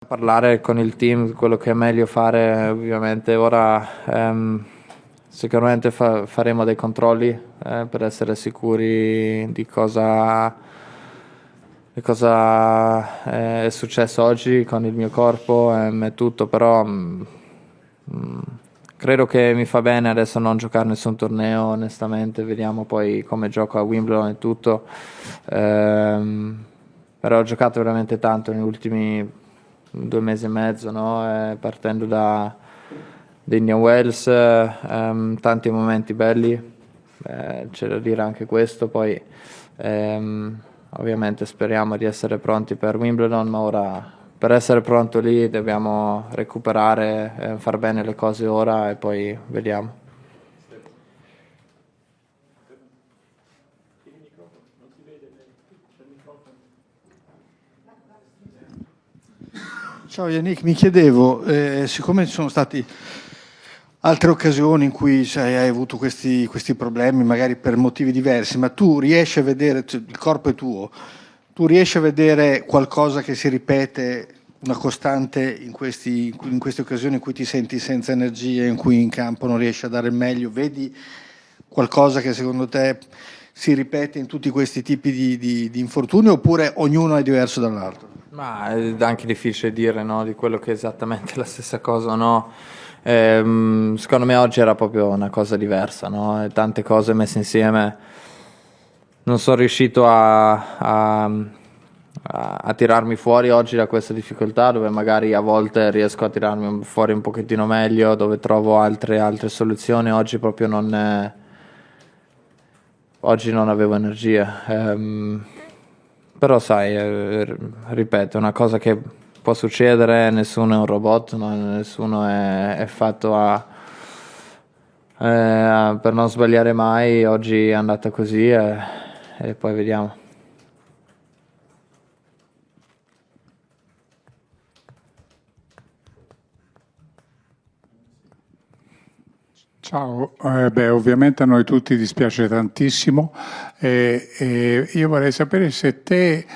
Parlare con il team, quello che è meglio fare. Ovviamente ora sicuramente faremo dei controlli per essere sicuri di cosa è successo oggi con il mio corpo e tutto, però credo che mi fa bene adesso non giocare nessun torneo, onestamente. Vediamo poi come gioco a Wimbledon e tutto. Però ho giocato veramente tanto negli ultimi 2 mesi e mezzo, no? Partendo da Indian Wells, tanti momenti belli, c'è da dire anche questo. Poi ovviamente speriamo di essere pronti per Wimbledon, ma ora per essere pronto lì dobbiamo recuperare, far bene le cose ora e poi vediamo. Ciao Yannick, mi chiedevo, siccome ci sono stati altre occasioni in cui hai avuto questi problemi, magari per motivi diversi, ma tu riesci a vedere, cioè, il corpo è tuo, tu riesci a vedere qualcosa che si ripete, una costante in queste occasioni in cui ti senti senza energia, in cui in campo non riesci a dare il meglio? Vedi qualcosa che secondo te si ripete in tutti questi tipi di infortuni, oppure ognuno è diverso dall'altro? Ma è anche difficile dire, no, di quello che è esattamente la stessa cosa o no. Secondo me oggi era proprio una cosa diversa, no? Tante cose messe insieme. Non sono riuscito a tirarmi fuori oggi da questa difficoltà, dove magari a volte riesco a tirarmi fuori un pochettino meglio, dove trovo altre soluzioni. Oggi proprio oggi non avevo energia. Però sai, ripeto, è una cosa che può succedere, nessuno è un robot, no? Nessuno è fatto per non sbagliare mai. Oggi è andata così e poi vediamo. Ciao, ovviamente a noi tutti dispiace tantissimo e io vorrei sapere se te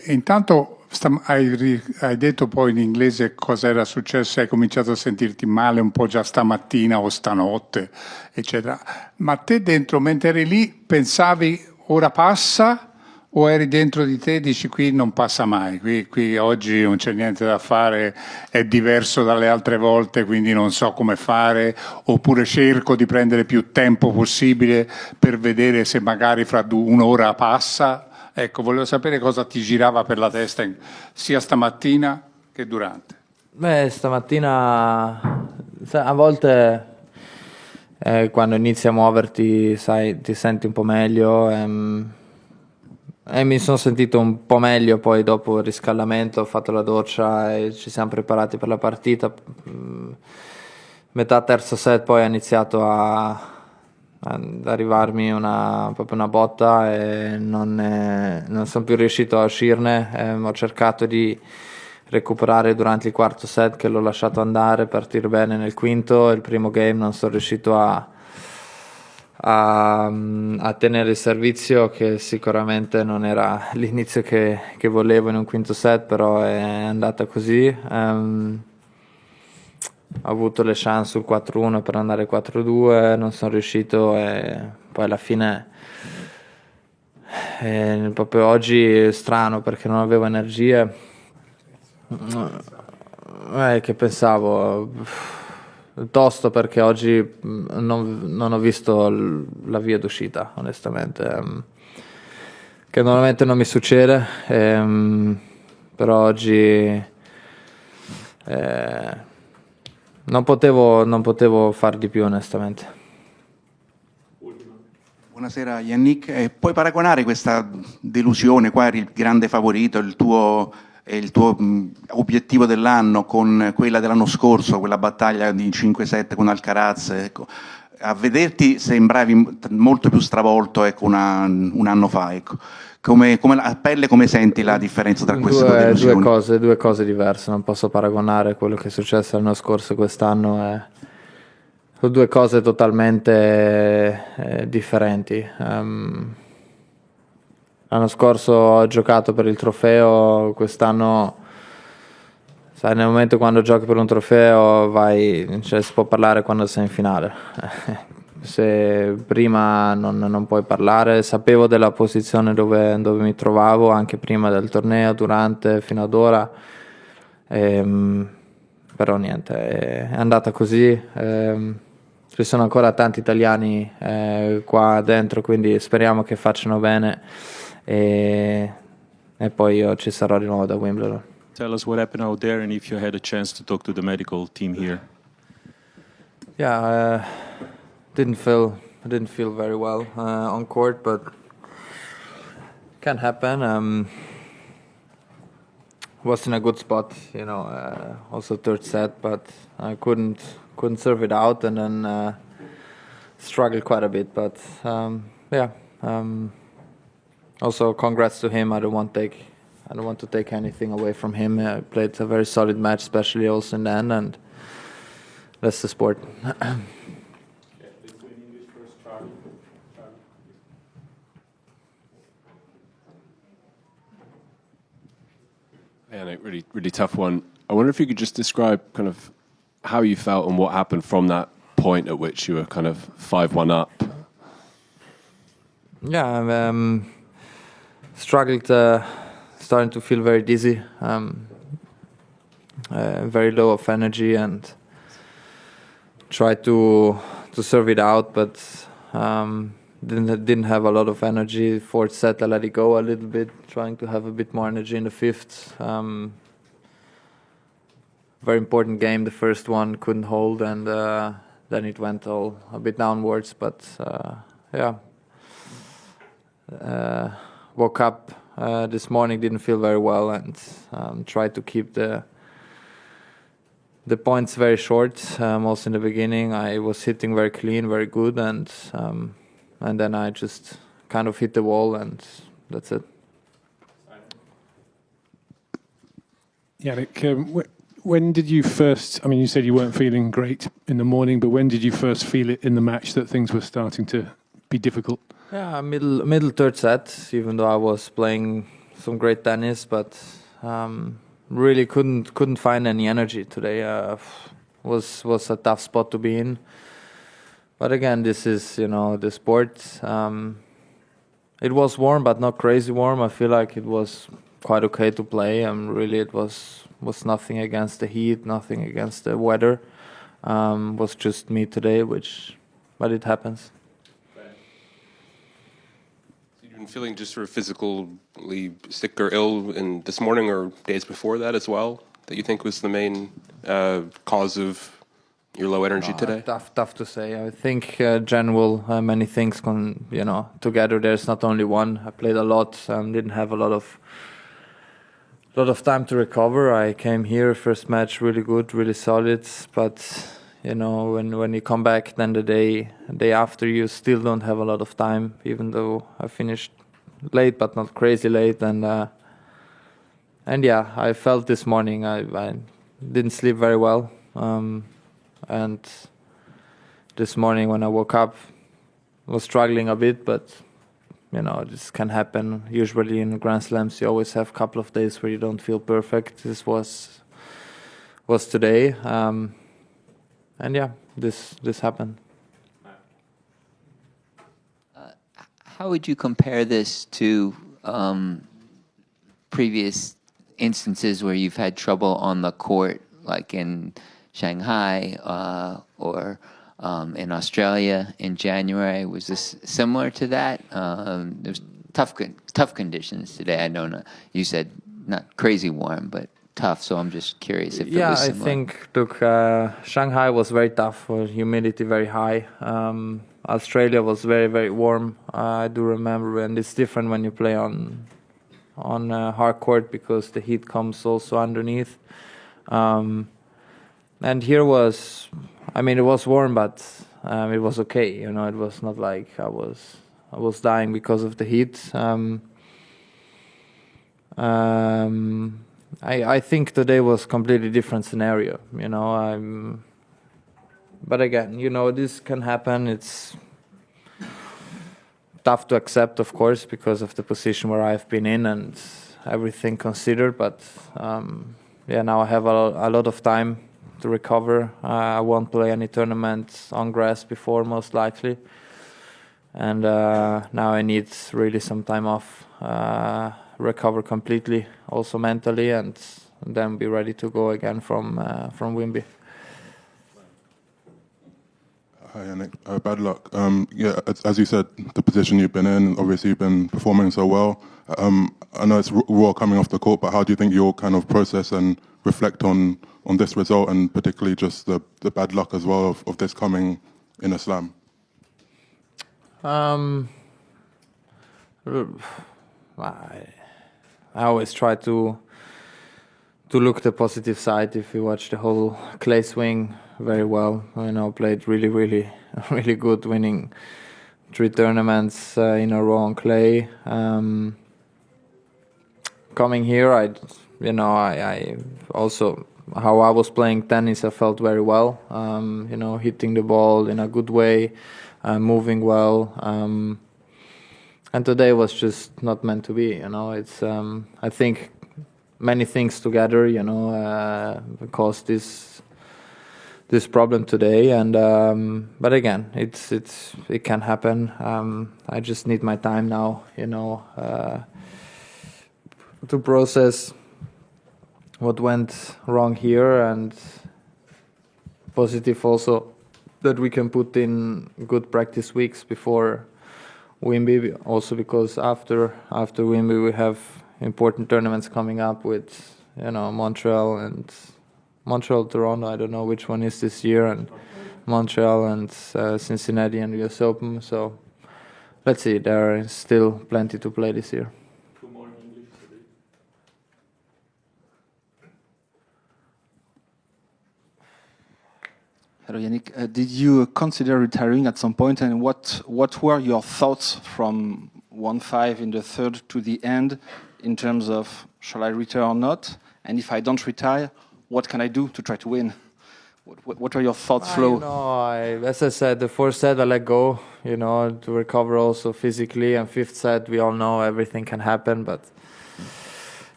intanto hai detto poi in inglese cosa era successo, hai cominciato a sentirti male un po' già stamattina o stanotte, eccetera, ma te dentro mentre eri lì pensavi ora passa? O eri dentro di te e dici qui non passa mai, qui oggi non c'è niente da fare, è diverso dalle altre volte, quindi non so come fare, oppure cerco di prendere più tempo possibile per vedere se magari fra un'ora passa? Ecco, volevo sapere cosa ti girava per la testa sia stamattina che durante. Stamattina a volte quando inizi a muoverti, sai, ti senti un po' meglio. E mi sono sentito un po' meglio poi dopo il riscaldamento, ho fatto la doccia e ci siamo preparati per la partita. Metà terzo set poi ha iniziato ad arrivarmi proprio una botta e non sono più riuscito a uscirne. Ho cercato di recuperare durante il quarto set, che l'ho lasciato andare, partire bene nel quinto. Il primo game non sono riuscito a tenere il servizio, che sicuramente non era l'inizio che volevo in un quinto set, però è andata così. Ho avuto le chance sul 4-1 per andare 4-2, non sono riuscito e poi alla fine proprio oggi è strano perché non avevo energie, che pensavo tosto, perché oggi non ho visto la via d'uscita, onestamente, che normalmente non mi succede, però oggi non potevo far di più, onestamente. Buonasera Yannick, puoi paragonare questa delusione, qua eri il grande favorito, il tuo obiettivo dell'anno, con quella dell'anno scorso, quella battaglia di 5-7 con Alcaraz, ecco. A vederti sembravi molto più stravolto, ecco, un anno fa, ecco. A pelle come senti la differenza tra queste due delusioni? Due cose diverse, non posso paragonare quello che è successo l'anno scorso e quest'anno. Sono due cose totalmente differenti. L'anno scorso ho giocato per il trofeo, quest'anno sai, nel momento quando giochi per un trofeo cioè, si può parlare quando sei in finale. Se prima non puoi parlare, sapevo della posizione dove mi trovavo anche prima del torneo, durante, fino ad ora, però niente, è andata così. Ci sono ancora tanti italiani qua dentro, quindi speriamo che facciano bene e poi io ci sarò di nuovo da Wimbledon. Tell us what happened out there and if you had a chance to talk to the medical team here. Yeah, I didn't feel very well on court, but can happen. Was in a good spot, also third set, but I couldn't serve it out, and then struggled quite a bit. But also congrats to him. I don't want to take anything away from him. He played a very solid match, especially also in the end, and that's the sport. And a really, really tough one. I wonder if you could just describe kind of how you felt and what happened from that point at which you were kind of 5-1 up. Yeah, struggled, starting to feel very dizzy, very low of energy, and tried to serve it out, but didn't have a lot of energy. Fourth set, I let it go a little bit, trying to have a bit more energy in the fifth. Very important game, the first one, couldn't hold, and then it went all a bit downwards, but woke up this morning, didn't feel very well, and tried to keep the points very short. Also in the beginning, I was hitting very clean, very good, and then I just kind of hit the wall, and that's it. Yannick, when did you first, I mean, you said you weren't feeling great in the morning, but when did you first feel it in the match that things were starting to be difficult? Yeah, middle third set, even though I was playing some great tennis, but really couldn't find any energy today. Was a tough spot to be in. But again, this is, the sport. It was warm, but not crazy warm. I feel like it was quite okay to play, and really it was nothing against the heat, nothing against the weather. Was just me today, but it happens. You've been feeling just sort of physically sick or ill in this morning or days before that as well, that you think was the main cause of your low energy today? Tough to say. I think general many things together. There's not only one. I played a lot, didn't have a lot of time to recover. I came here, first match really good, really solid, but when you come back then the day after, you still don't have a lot of time, even though I finished late but not crazy late, and yeah, I felt this morning I didn't sleep very well, and this morning when I woke up I was struggling a bit, but this can happen. Usually in Grand Slams you always have a couple of days where you don't feel perfect. This was today, and yeah, this happened. How would you compare this to previous instances where you've had trouble on the court, like in Shanghai or in Australia in January? Was this similar to that? There's tough conditions today. I don't know. You said not crazy warm, but tough. So I'm just curious if it was similar. I think Shanghai was very tough. Humidity very high. Australia was very, very warm. I do remember, and it's different when you play on hard court because the heat comes also underneath. And here it was warm, but it was okay. It was not like I was dying because of the heat. I think today was completely different scenario. But again, this can happen. It's tough to accept, of course, because of the position where I've been in and everything considered. But now I have a lot of time to recover. I won't play any tournaments on grass before, most likely. And now I need really some time off, recover completely, also mentally, and then be ready to go again from Wimby. Hi, Yannick. Bad luck. Yeah, as you said, the position you've been in, obviously you've been performing so well. I know it's raw coming off the court, but how do you think you'll kind of process and reflect on this result, and particularly just the bad luck as well of this coming in a slam? I always try to look the positive side. If you watch the whole clay swing very well, played really, really, really good, winning 3 tournaments in a row on clay. Coming here, I also, how I was playing tennis, I felt very well. Hitting the ball in a good way, moving well. And today was just not meant to be. It's I think many things together, caused this problem today. And but again, it can happen. I just need my time now, to process what went wrong here, and positive also that we can put in good practice weeks before Wimby, also because after Wimby we have important tournaments coming up with Montreal, Toronto. I don't know which one is this year, and Montreal and Cincinnati and US Open. So let's see. There is still plenty to play this year. Hello, Yannick. Did you consider retiring at some point, and what were your thoughts from 1-5 in the third to the end, in terms of shall I retire or not, and if I don't retire, what can I do to try to win? What are your thoughts, Flo? As I said, the 4th set I let go, to recover also physically, and 5th set we all know everything can happen, but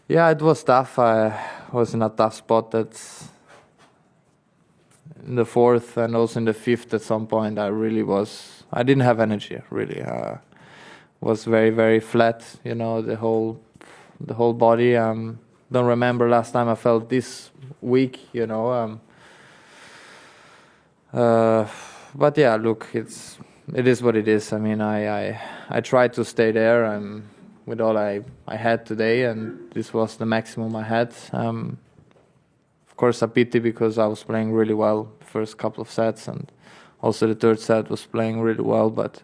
yeah, it was tough. I was in a tough spot in the 4th and also in the 5th at some point. I didn't have energy, really. Was very, very flat, the whole body. Don't remember last time I felt this weak, but yeah, look, it is what it is. I mean, I tried to stay there with all I had today, and this was the maximum I had. Of course, a pity because I was playing really well the first couple of sets, and also the 3rd set was playing really well. But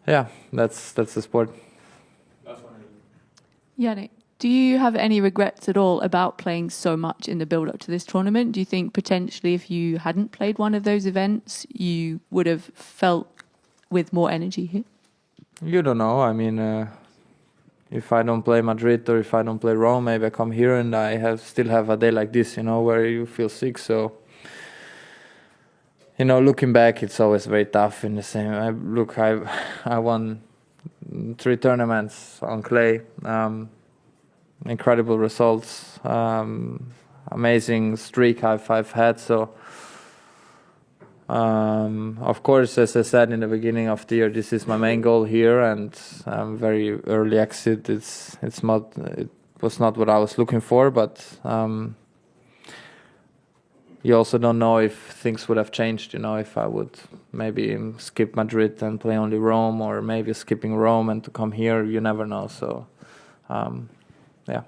yeah, that's the sport. Yannick, do you have any regrets at all about playing so much in the build-up to this tournament? Do you think potentially if you hadn't played one of those events, you would have felt with more energy here? You don't know. I mean, if I don't play Madrid or if I don't play Rome, maybe I come here and I still have a day like this, where you feel sick. So, looking back, it's always very tough. In the same, I won 3 tournaments on clay, incredible results, amazing streak I've had. So, of course, as I said in the beginning of the year, this is my main goal here, and very early exit. It was not what I was looking for, but you also don't know if things would have changed. If I would maybe skip Madrid and play only Rome, or maybe skipping Rome and to come here, you never know. So, yeah.